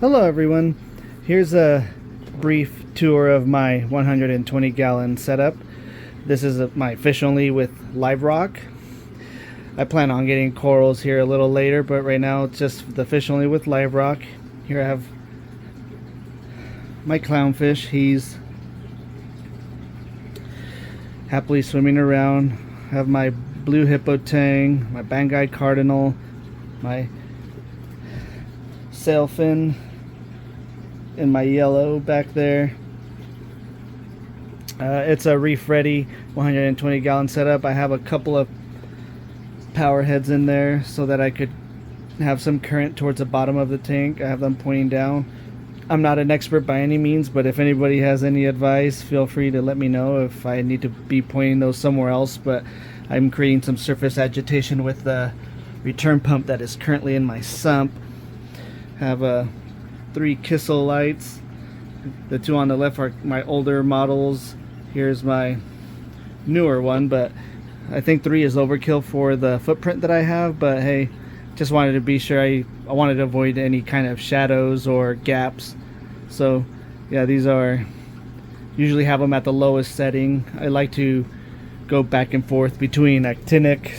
Hello everyone, here's a brief tour of my 120 gallon setup. This is my fish only with live rock. I plan on getting corals here a little later, but right now it's just the fish only with live rock. Here I have my clownfish. He's happily swimming around. I have my blue hippo tang, my Banggai cardinal, my sailfin, and my yellow back there. It's a reef ready 120 gallon setup. I have a couple of power heads in there so that I could have some current towards the bottom of the tank. I have them pointing down. I'm not an expert by any means, but if anybody has any advice, feel free to let me know if I need to be pointing those somewhere else. But I'm creating some surface agitation with the return pump that is currently in my sump. I have 3 Kissel lights. The 2 on the left are my older models. Here's my newer one, but I think 3 is overkill for the footprint that I have. But hey, just wanted to be sure. I wanted to avoid any kind of shadows or gaps. So yeah, these are usually have them at the lowest setting. I like to go back and forth between actinic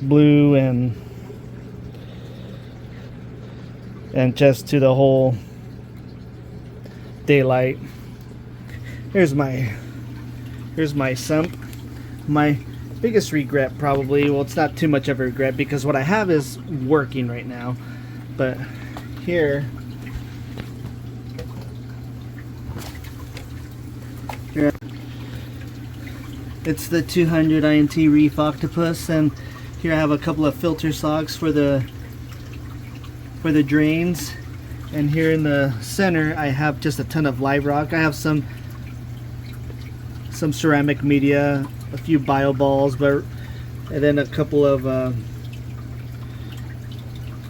blue and just to the whole daylight. Here's my sump. My biggest regret probably, well, it's not too much of a regret because what I have is working right now, but here it's the 200 INT Reef Octopus, and here I have a couple of filter socks for the drains, and here in the center I have just a ton of live rock. I have some ceramic media, a few bio balls, and then a couple of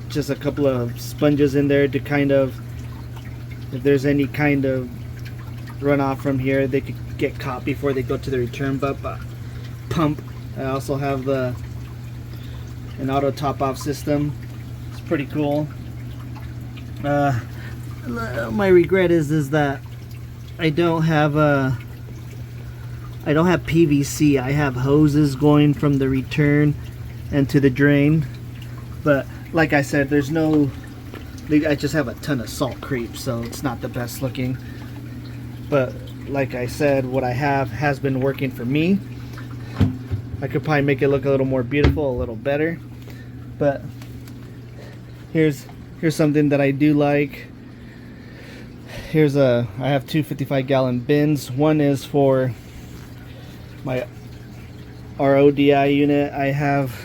just a couple of sponges in there to kind of, if there's any kind of runoff from here, they could get caught before they go to the return pump. I also have an auto top off system. It's pretty cool. My regret is that I don't have PVC. I have hoses going from the return and to the drain, but like I said, I just have a ton of salt creep, so it's not the best looking. But like I said, what I have has been working for me. I could probably make it look a little more beautiful, a little better, but here's something that I do like. I have 2 55-gallon bins. One is for my RODI unit. I have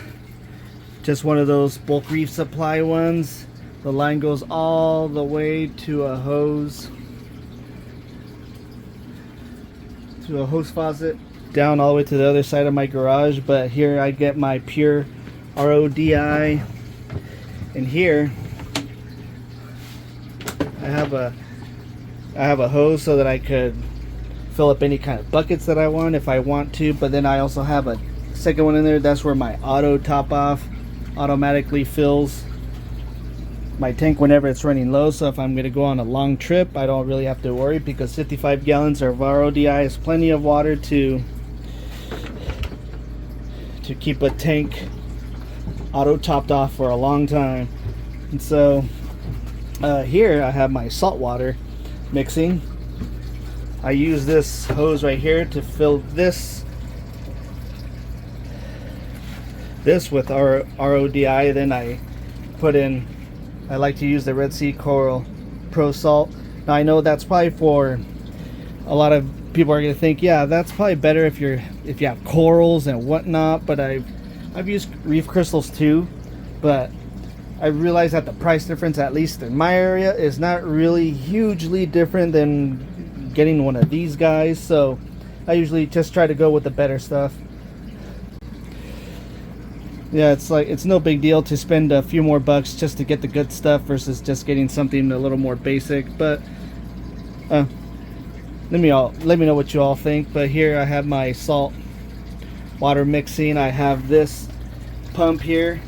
just one of those bulk reef supply ones. The line goes all the way to a hose faucet down all the way to the other side of my garage. But here I get my pure RODI, and here I have a hose so that I could fill up any kind of buckets that I want if I want to. But then I also have a second one in there. That's where my auto top off automatically fills my tank whenever it's running low. So if I'm going to go on a long trip, I don't really have to worry, because 55 gallons of RODI is plenty of water to keep a tank auto topped off for a long time. And so here I have my saltwater mixing. I use this hose right here to fill this with our RODI. Then I like to use the Red Sea Coral Pro Salt. Now I know that's probably for a lot of people are going to think, yeah, that's probably better if you have corals and whatnot. But I've used reef crystals too, but I realize that the price difference, at least in my area, is not really hugely different than getting one of these guys. So I usually just try to go with the better stuff. Yeah, it's no big deal to spend a few more bucks just to get the good stuff versus just getting something a little more basic. But let me know what you all think. But here I have my salt water mixing. I have this pump here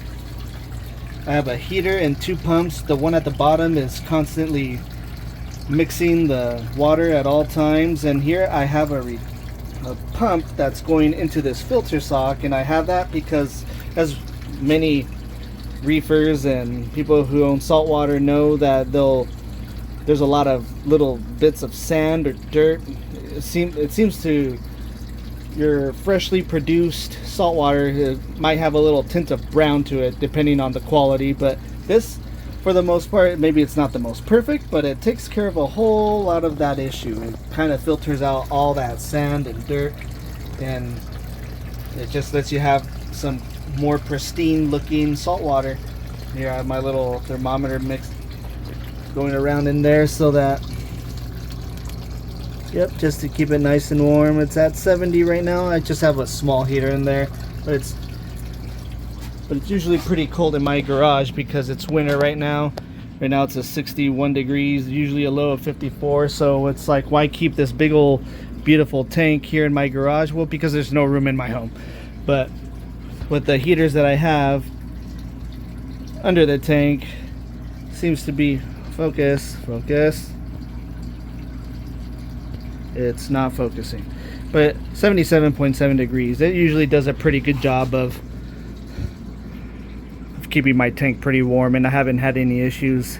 I have a heater and 2 pumps. The one at the bottom is constantly mixing the water at all times, and here I have a pump that's going into this filter sock, and I have that because, as many reefers and people who own saltwater know, that there's a lot of little bits of sand or dirt. It seems to your freshly produced saltwater, it might have a little tint of brown to it depending on the quality, but this, for the most part, maybe it's not the most perfect, but it takes care of a whole lot of that issue. It kind of filters out all that sand and dirt, and it just lets you have some more pristine looking saltwater. Here I have my little thermometer mix going around in there so that, yep, just to keep it nice and warm. It's at 70 right now. I just have a small heater in there, but it's usually pretty cold in my garage because it's winter right now. Right now it's a 61 degrees, usually a low of 54. So it's like, why keep this big old beautiful tank here in my garage? Well, because there's no room in my home. But with the heaters that I have under the tank, seems to be focus. It's not focusing, but 77.7 degrees. It usually does a pretty good job of keeping my tank pretty warm, and I haven't had any issues.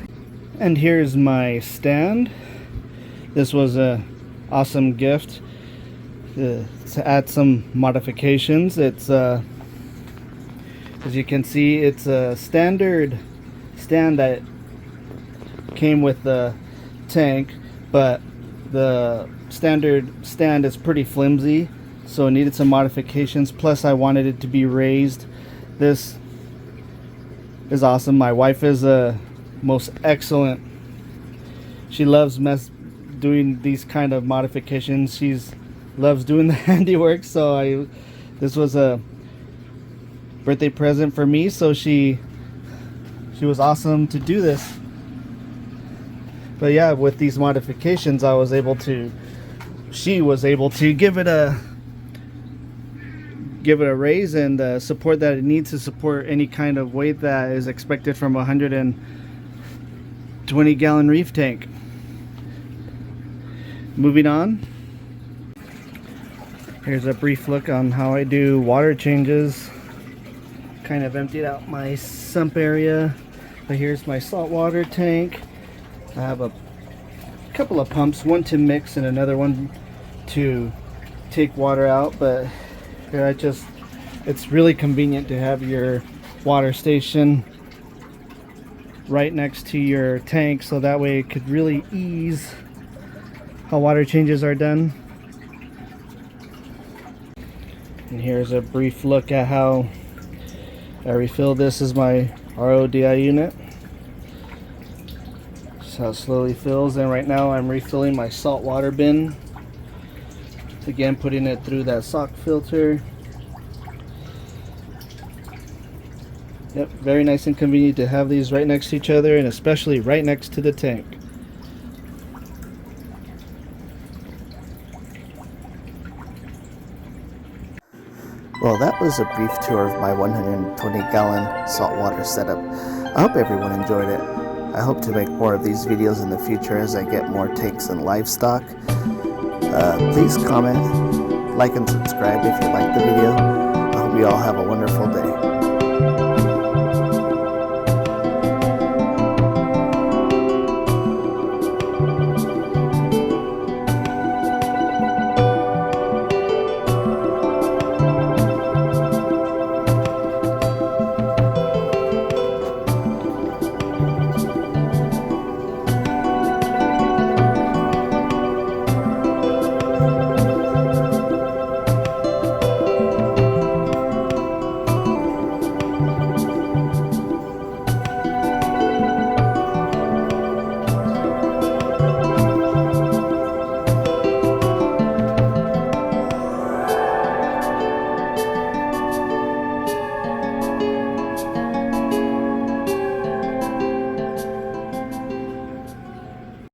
And here's my stand. This was a awesome gift to add some modifications. It's as you can see, it's a standard stand that came with the tank, but the standard stand is pretty flimsy, so it needed some modifications. Plus I wanted it to be raised. This is awesome. My wife is a most excellent, she loves doing these kind of modifications. She's loves doing the handiwork, so this was a birthday present for me, so she was awesome to do this. But yeah, with these modifications she was able to give it a raise and the support that it needs to support any kind of weight that is expected from a 120 gallon reef tank. Moving on, here's a brief look on how I do water changes. Kind of emptied out my sump area, but here's my saltwater tank. I have a couple of pumps, one to mix and another one to take water out, but here it's really convenient to have your water station right next to your tank, so that way it could really ease how water changes are done. And here's a brief look at how I refill. This is my RODI unit. How it slowly fills, and right now I'm refilling my salt water bin, again putting it through that sock filter. Yep, very nice and convenient to have these right next to each other, and especially right next to the tank. Well, that was a brief tour of my 120 gallon saltwater setup. I hope everyone enjoyed it. I hope to make more of these videos in the future as I get more tanks and livestock. Please comment, like, and subscribe if you like the video. I hope you all have a wonderful day.